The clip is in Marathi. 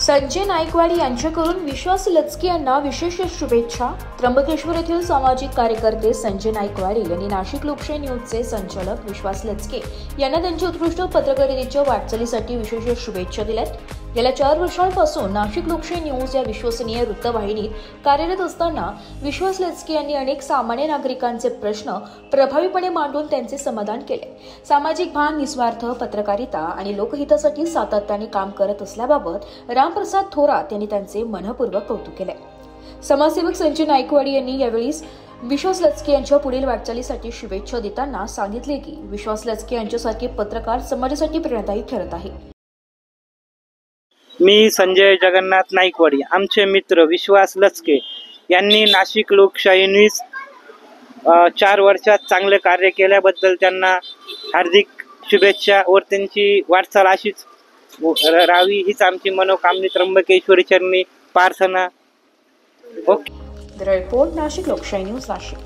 संजय नाईकवाडी यांच्याकडून विश्वास लचके यांना विशेष शुभेच्छा। त्र्यंबकेश्वर येथील सामाजिक कार्यकर्ते संजय नाईकवाडी यांनी नाशिक लोकशाही न्यूजचे संचालक विश्वास लचके यांना त्यांच्या उत्कृष्ट पत्रकारितेच्या वाटचालीसाठी विशेष शुभेच्छा दिल्यात। गेल्या 4 वर्षांपासून नाशिक लोकशाही न्यूज या विश्वसनीय वृत्तवाहिनीत कार्यरत असताना विश्वास लचके यांनी अनेक सामान्य नागरिकांचे प्रश्न प्रभावीपणे मांडून त्यांचे समाधान केले। सामाजिक भान, निस्वार्थ पत्रकारिता आणि लोकहितासाठी सातत्याने काम करत असल्याबाबत रामप्रसाद थोरात यांनी त्यांचे मनपूर्वक कौतुक केले। समाजसेवक संजय नाईकवाडी यांनी यावेळी विश्वास लचके यांच्या पुढील वाटचालीसाठी शुभेच्छा देताना सांगितले की विश्वास लचके यांच्यासारखे पत्रकार समाजासाठी प्रेरणादायी ठरत आहे। मी संजय जगन्नाथ नाईकवाडी, आमचे मित्र विश्वास लचके यांनी नाशिक लोकशाही न्यूज 4 वर्षात चांगले कार्य केल्याबद्दल त्यांना हार्दिक शुभेच्छा व त्यांची वाटचाल अशीच राहावी हीच आमची मनोकामना त्र्यंबकेश्वरी चरणी प्रार्थना। ओके। रिपोर्ट नाशिक लोकशाही न्यूज नाशिक।